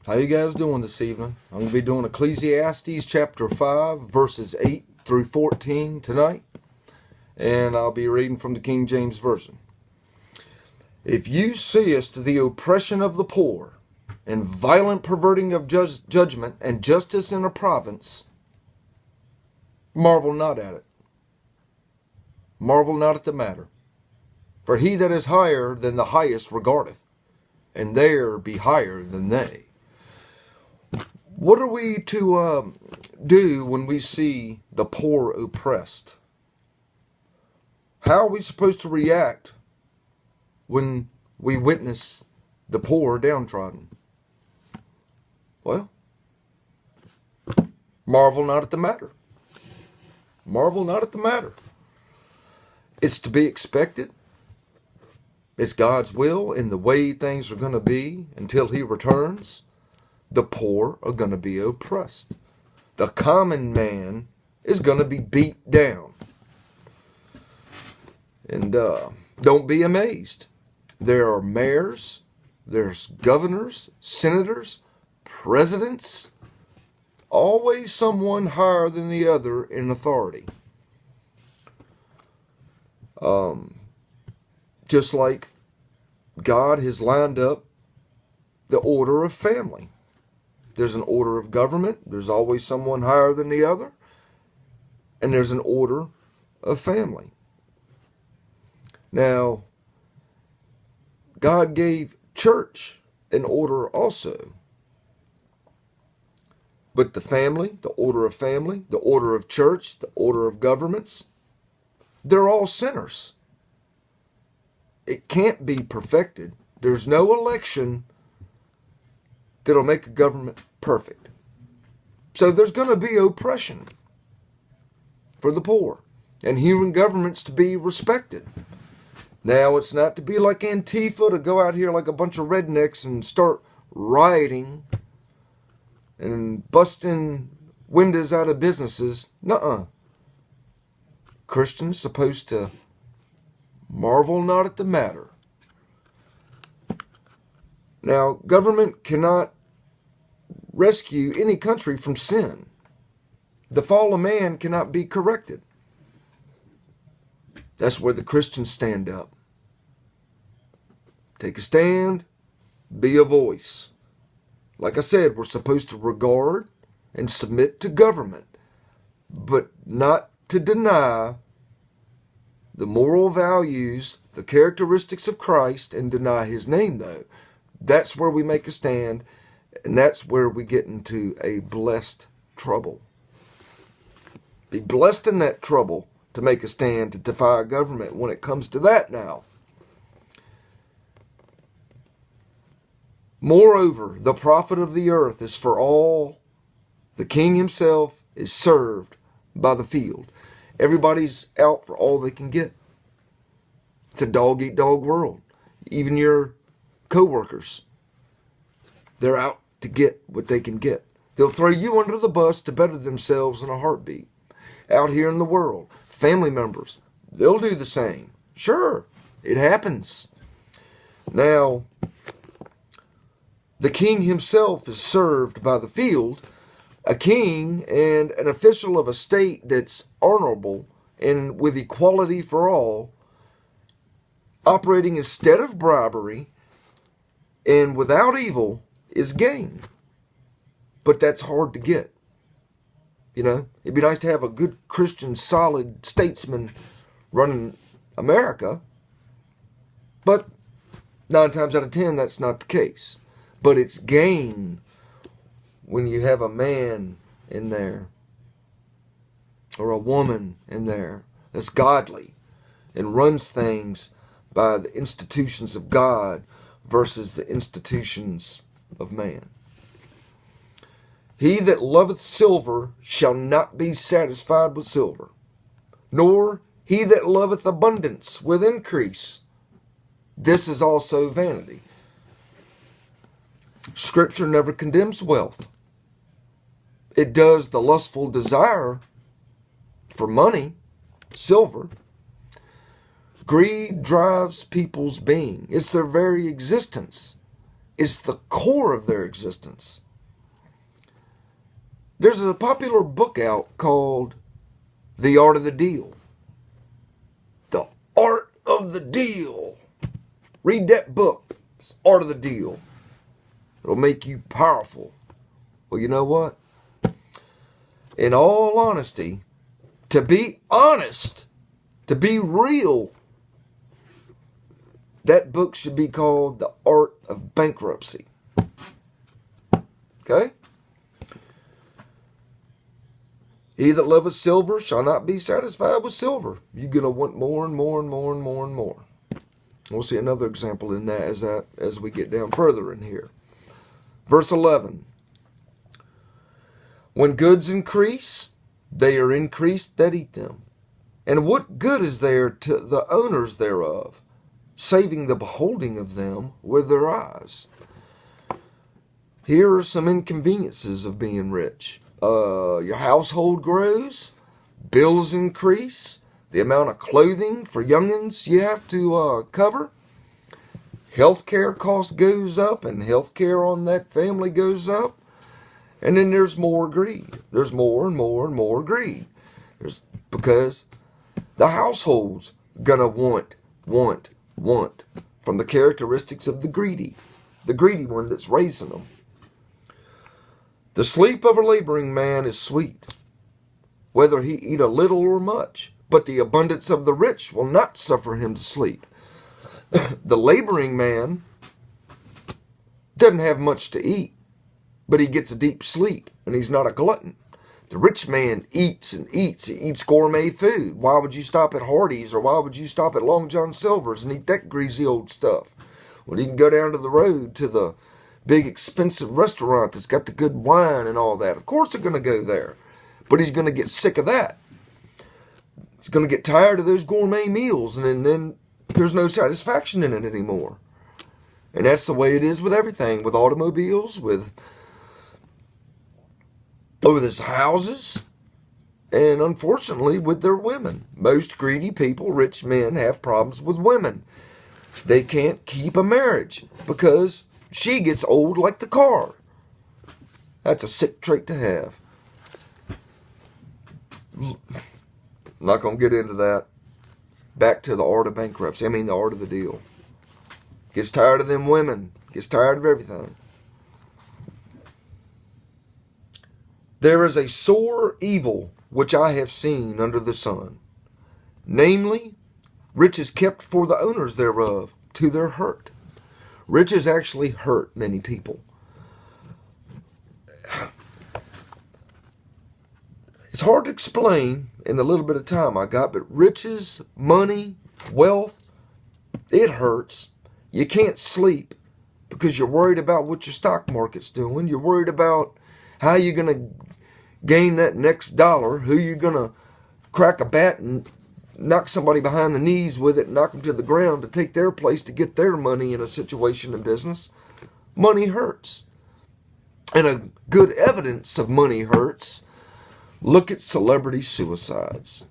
How you guys doing this evening? I'm going to be doing Ecclesiastes chapter 5, verses 8 through 14 tonight. And I'll be reading from the King James Version. If you seest the oppression of the poor, and violent perverting of judgment and justice in a province, marvel not at it. Marvel not at the matter. For he that is higher than the highest regardeth, and there be higher than they. What are we to do when we see the poor oppressed? How are we supposed to react when we witness the poor downtrodden? Well, marvel not at the matter. Marvel not at the matter. It's to be expected. It's God's will in the way things are going to be until He returns. The poor are going to be oppressed. The common man is going to be beat down. And don't be amazed. There are mayors, there's governors, senators, presidents, always someone higher than the other in authority. Just like God has lined up the order of family. There's an order of government. There's always someone higher than the other. And there's an order of family. Now, God gave church an order also. But the family, the order of family, the order of church, the order of governments, they're all sinners. It can't be perfected. There's no election that'll make a government perfect. So there's going to be oppression for the poor and human governments to be respected. Now, it's not to be like Antifa, to go out here like a bunch of rednecks and start rioting and busting windows out of businesses. Nuh-uh. Christians supposed to marvel not at the matter. Now, government cannot rescue any country from sin. The fall of man cannot be corrected. That's where the Christians stand up. Take a stand, be a voice. Like I said, we're supposed to regard and submit to government, but not to deny the moral values, the characteristics of Christ, and deny His name, though. That's where we make a stand, and that's where we get into a blessed trouble. Be blessed in that trouble to make a stand to defy government when it comes to that now. Moreover, the profit of the earth is for all. The king himself is served by the field. Everybody's out for all they can get. It's a dog-eat-dog world. Even your co-workers, they're out to get what they can get. They'll throw you under the bus to better themselves in a heartbeat. Out here in the world, family members, they'll do the same. Sure, it happens. Now, the king himself is served by the field. A king and an official of a state that's honorable and with equality for all, operating instead of bribery and without evil, is gain. But that's hard to get. You know, it'd be nice to have a good Christian, solid statesman running America. But 9 times out of 10, that's not the case. But it's gain when you have a man in there or a woman in there that's godly and runs things by the institutions of God versus the institutions of man. He that loveth silver shall not be satisfied with silver, nor he that loveth abundance with increase. This is also vanity. Scripture never condemns wealth. It does the lustful desire for money, silver. Greed drives people's being. It's their very existence. is the core of their existence. There's a popular book out called The Art of the Deal. The Art of the Deal. Read that book. It's Art of the Deal. It'll make you powerful. Well, you know what? In all honesty, to be honest, to be real, that book should be called The Art of Bankruptcy. Okay? He that loveth silver shall not be satisfied with silver. You're going to want more and more and more and more and more. We'll see another example in that as we get down further in here. Verse 11. When goods increase, they are increased that eat them. And what good is there to the owners thereof, saving the beholding of them with their eyes? Here are some inconveniences of being rich. Your household grows, bills increase, the amount of clothing for youngins you have to cover. Healthcare cost goes up, and healthcare on that family goes up. And then there's more greed. There's more and more and more greed. Because the household's gonna want from the characteristics of the greedy one that's raising them. The sleep of a laboring man is sweet, whether he eat a little or much, but the abundance of the rich will not suffer him to sleep. The laboring man doesn't have much to eat, but he gets a deep sleep, and he's not a glutton. The rich man eats and eats. He eats gourmet food. Why would you stop at Hardee's, or why would you stop at Long John Silver's and eat that greasy old stuff? Well, you can go down to the road to the big expensive restaurant that's got the good wine and all that. Of course they're going to go there, but he's going to get sick of that. He's going to get tired of those gourmet meals, and then there's no satisfaction in it anymore. And that's the way it is with everything, with automobiles, with his houses, and unfortunately with their women. Most greedy people, rich men, have problems with women. They can't keep a marriage because she gets old like the car. That's a sick trait to have. I'm not going to get into that. Back to the art of bankruptcy. The art of the deal. Gets tired of them women. Gets tired of everything. There is a sore evil which I have seen under the sun. Namely, riches kept for the owners thereof, to their hurt. Riches actually hurt many people. It's hard to explain in the little bit of time I got, but riches, money, wealth, it hurts. You can't sleep because you're worried about what your stock market's doing. You're worried about how you're going to gain that next dollar, who you're going to crack a bat and knock somebody behind the knees with it and knock them to the ground to take their place to get their money in a situation in business. Money hurts. And a good evidence of money hurts, look at celebrity suicides.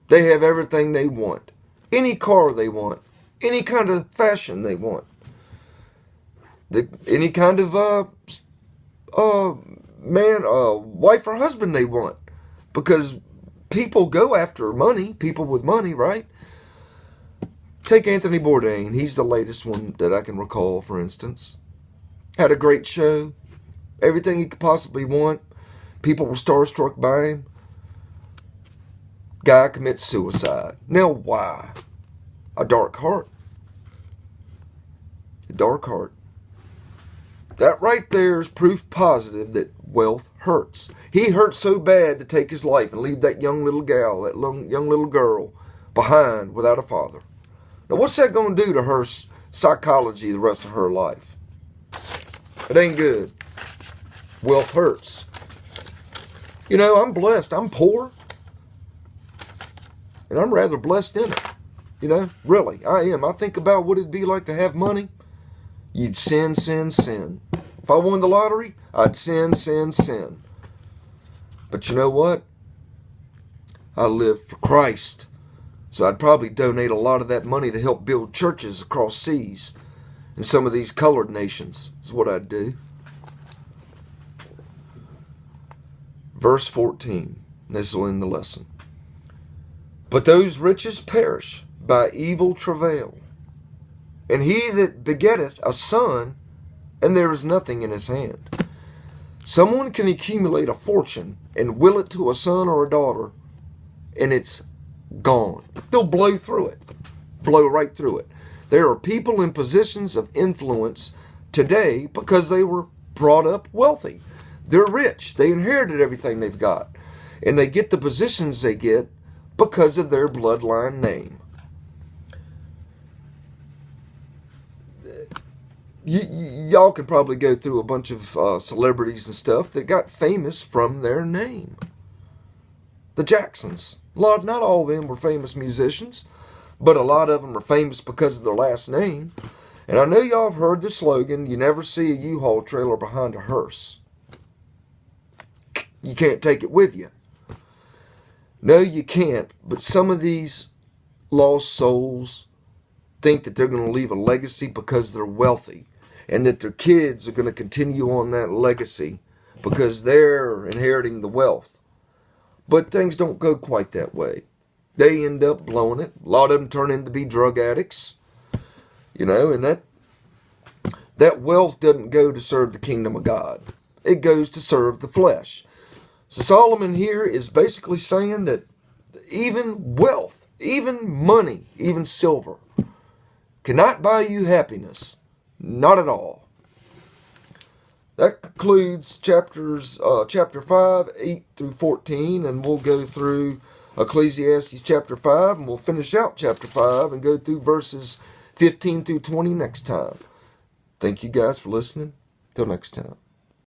They have everything they want. Any car they want. Any kind of fashion they want. Any kind of wife or husband they want. Because people go after money. People with money, right? Take Anthony Bourdain. He's the latest one that I can recall, for instance. Had a great show. Everything he could possibly want. People were starstruck by him. Guy commits suicide. Now why? A dark heart. A dark heart. That right there is proof positive that wealth hurts. He hurt so bad to take his life and leave that young little gal, that young little girl, behind without a father. Now what's that going to do to her psychology the rest of her life? It ain't good. Wealth hurts. You know, I'm blessed. I'm poor. And I'm rather blessed in it. You know, really, I am. I think about what it'd be like to have money. You'd sin, sin, sin. If I won the lottery, I'd sin, sin, sin. But you know what? I live for Christ. So I'd probably donate a lot of that money to help build churches across seas in some of these colored nations, is what I'd do. Verse 14. This will end the lesson. But those riches perish by evil travail. And he that begetteth a son, and there is nothing in his hand. Someone can accumulate a fortune and will it to a son or a daughter, and it's gone. They'll blow through it. Blow right through it. There are people in positions of influence today because they were brought up wealthy. They're rich. They inherited everything they've got. And they get the positions they get because of their bloodline name. Y'all can probably go through a bunch of celebrities and stuff that got famous from their name. The Jacksons. Not all of them were famous musicians, but a lot of them are famous because of their last name. And I know y'all have heard the slogan, you never see a U-Haul trailer behind a hearse. You can't take it with you. No, you can't. But some of these lost souls think that they're going to leave a legacy because they're wealthy, and that their kids are going to continue on that legacy because they're inheriting the wealth. But things don't go quite that way. They end up blowing it. A lot of them turn into be drug addicts. And that wealth doesn't go to serve the kingdom of God. It goes to serve the flesh. So Solomon here is basically saying that even wealth, even money, even silver cannot buy you happiness. Not at all. That concludes chapter 5, 8 through 14, and we'll go through Ecclesiastes chapter 5, and we'll finish out chapter 5 and go through verses 15 through 20 next time. Thank you guys for listening. Till next time.